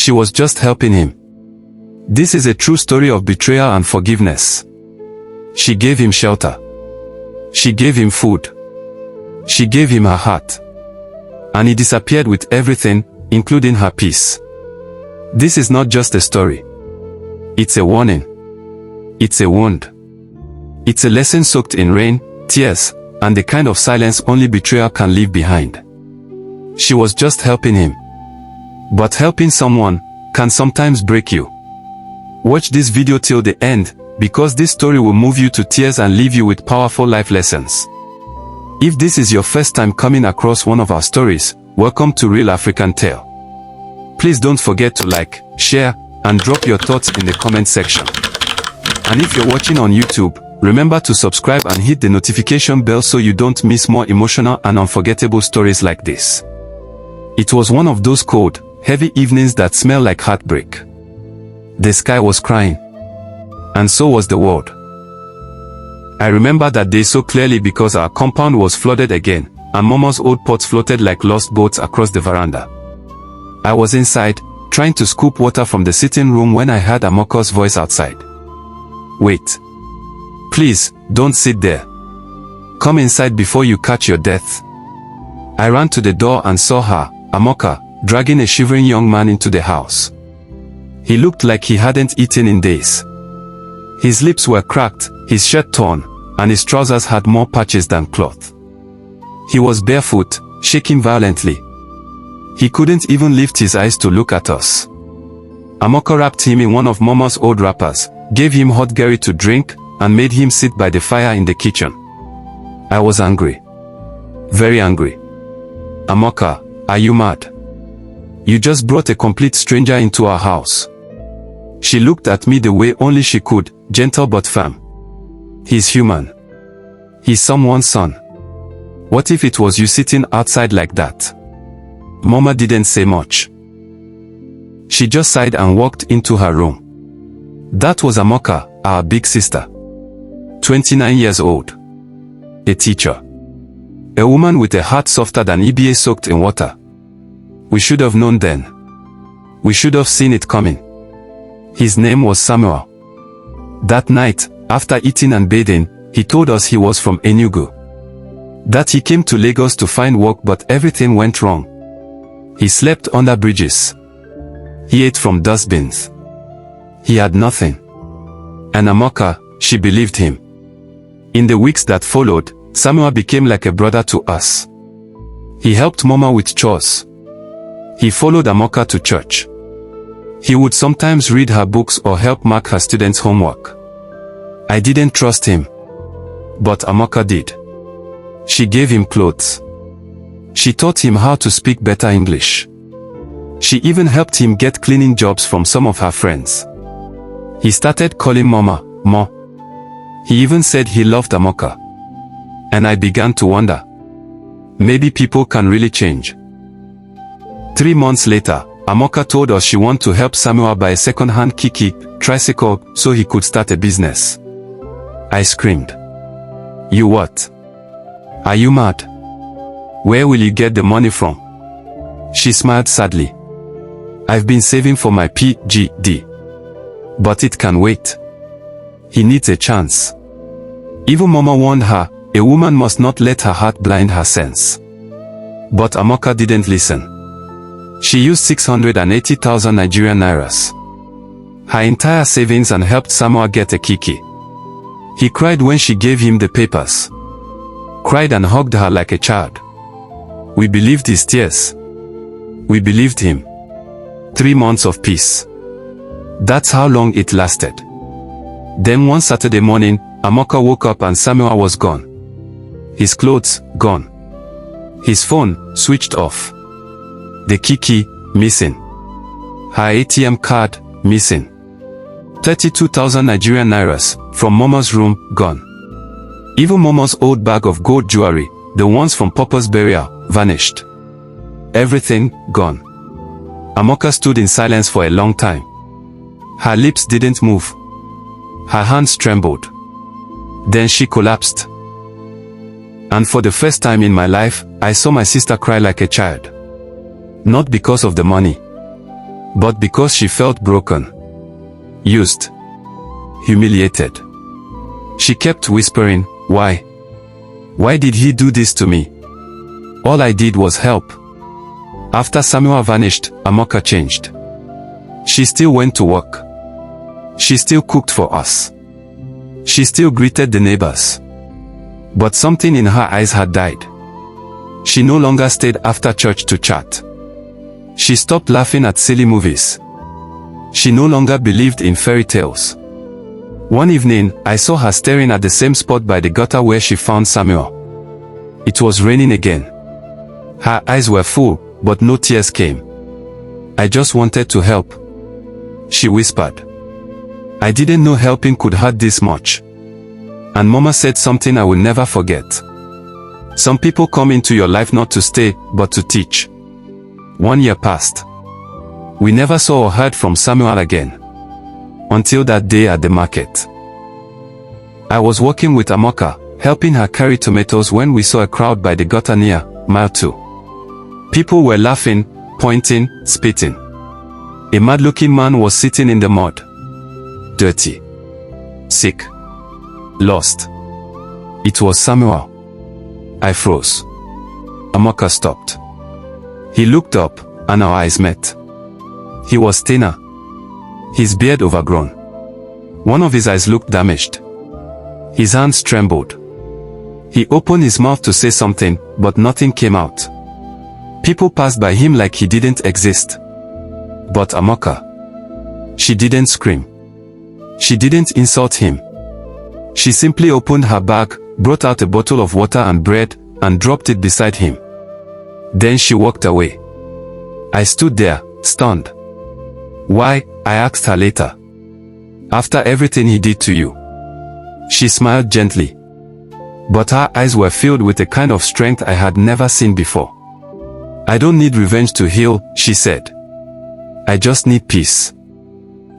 She was just helping him. This is a true story of betrayal and forgiveness. She gave him shelter. She gave him food. She gave him her heart. And he disappeared with everything, including her peace. This is not just a story. It's a warning. It's a wound. It's a lesson soaked in rain, tears, and the kind of silence only betrayal can leave behind. She was just helping him. But helping someone can sometimes break you. Watch this video till the end, because this story will move you to tears and leave you with powerful life lessons. If this is your first time coming across one of our stories, welcome to Real African Tale. Please don't forget to like, share, and drop your thoughts in the comment section. And if you're watching on YouTube, remember to subscribe and hit the notification bell so you don't miss more emotional and unforgettable stories like this. It was one of those cold, heavy evenings that smell like heartbreak. The sky was crying. And so was the world. I remember that day so clearly because our compound was flooded again, and Mama's old pots floated like lost boats across the veranda. I was inside, trying to scoop water from the sitting room when I heard Amaka's voice outside. Wait. Please, don't sit there. Come inside before you catch your death. I ran to the door and saw her, Amaka, dragging a shivering young man into the house. He looked like he hadn't eaten in days. His lips were cracked, his shirt torn, and his trousers had more patches than cloth. He was barefoot, shaking violently. He couldn't even lift his eyes to look at us. Amaka wrapped him in one of Mama's old wrappers, gave him hot gari to drink, and made him sit by the fire in the kitchen. I was angry. Very angry. Amaka, are you mad? You just brought a complete stranger into our house. She looked at me the way only she could, gentle but firm. He's human. He's someone's son. What if it was you sitting outside like that? Mama didn't say much. She just sighed and walked into her room. That was Amaka, our big sister. 29 years old. A teacher. A woman with a heart softer than EBA soaked in water. We should have known then. We should have seen it coming. His name was Samuel. That night, after eating and bathing, he told us he was from Enugu. That he came to Lagos to find work but everything went wrong. He slept under bridges. He ate from dustbins. He had nothing. And Amaka, she believed him. In the weeks that followed, Samuel became like a brother to us. He helped Mama with chores. He followed Amaka to church. He would sometimes read her books or help mark her students' homework. I didn't trust him. But Amaka did. She gave him clothes. She taught him how to speak better English. She even helped him get cleaning jobs from some of her friends. He started calling Mama, Ma. He even said he loved Amaka. And I began to wonder. Maybe people can really change. 3 months later, Amaka told us she wanted to help Samuel buy a second-hand kiki, tricycle, so he could start a business. I screamed. You what? Are you mad? Where will you get the money from? She smiled sadly. I've been saving for my PGD. But it can wait. He needs a chance. Even Mama warned her, a woman must not let her heart blind her sense. But Amaka didn't listen. She used 680,000 Nigerian nairas. Her entire savings and helped Samuel get a kiki. He cried when she gave him the papers. Cried and hugged her like a child. We believed his tears. We believed him. 3 months of peace. That's how long it lasted. Then one Saturday morning, Amaka woke up and Samuel was gone. His clothes, gone. His phone, switched off. The kiki, missing. Her ATM card, missing. 32,000 Nigerian nairas, from Mama's room, gone. Even Mama's old bag of gold jewelry, the ones from Papa's burial, vanished. Everything, gone. Amaka stood in silence for a long time. Her lips didn't move. Her hands trembled. Then she collapsed. And for the first time in my life, I saw my sister cry like a child. Not because of the money. But because she felt broken, used, humiliated, she kept whispering, "Why? Why did he do this to me? All I did was help." After Samuel vanished, Amaka changed. She still went to work. She still cooked for us. She still greeted the neighbors. But something in her eyes had died. She no longer stayed after church to chat. She stopped laughing at silly movies. She no longer believed in fairy tales. One evening, I saw her staring at the same spot by the gutter where she found Samuel. It was raining again. Her eyes were full, but no tears came. "I just wanted to help," she whispered. "I didn't know helping could hurt this much." And Mama said something I will never forget. Some people come into your life not to stay, but to teach. 1 year passed. We never saw or heard from Samuel again. Until that day at the market. I was working with Amaka, helping her carry tomatoes when we saw a crowd by the gutter near mile 2. People were laughing, pointing, spitting. A mad-looking man was sitting in the mud. Dirty. Sick. Lost. It was Samuel. I froze. Amaka stopped. He looked up, and our eyes met. He was thinner. His beard overgrown. One of his eyes looked damaged. His hands trembled. He opened his mouth to say something, but nothing came out. People passed by him like he didn't exist. But Amaka, she didn't scream. She didn't insult him. She simply opened her bag, brought out a bottle of water and bread, and dropped it beside him. Then she walked away. I stood there, stunned. "Why?" I asked her later. "After everything he did to you." She smiled gently. But her eyes were filled with a kind of strength I had never seen before. "I don't need revenge to heal," she said. "I just need peace."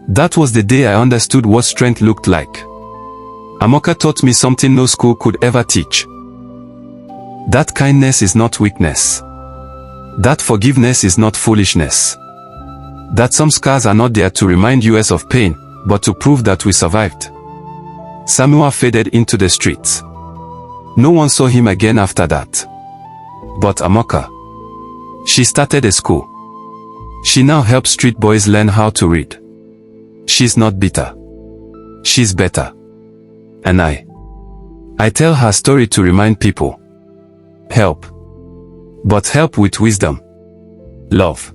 That was the day I understood what strength looked like. Amaka taught me something no school could ever teach. That kindness is not weakness. That forgiveness is not foolishness. That some scars are not there to remind us of pain, but to prove that we survived. Samuel faded into the streets. No one saw him again after that. But Amaka, she started a school. She now helps street boys learn how to read. She's not bitter. She's better. And I tell her story to remind people. Help. But help with wisdom. Love.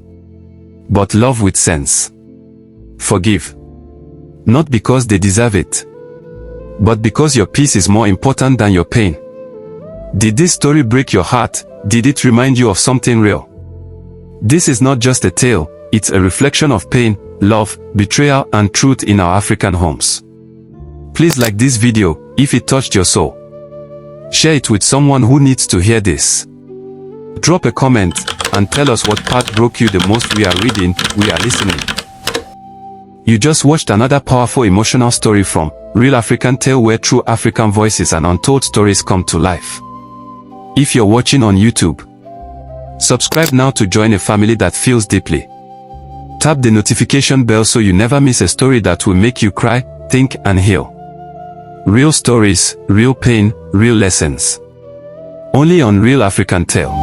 But love with sense. Forgive. Not because they deserve it, but because your peace is more important than your pain. Did this story break your heart? Did it remind you of something real? This is not just a tale, it's a reflection of pain, love, betrayal, and truth in our African homes. Please like this video if it touched your soul. Share it with someone who needs to hear this. Drop a comment and tell us what part broke you the most. We are reading, we are listening. You just watched another powerful emotional story from Real African Tale, where true African voices and untold stories come to life. If you're watching on YouTube, subscribe now to join a family that feels deeply. Tap the notification bell so you never miss a story that will make you cry, think, and heal. Real stories, real pain, real lessons. Only on Real African Tale.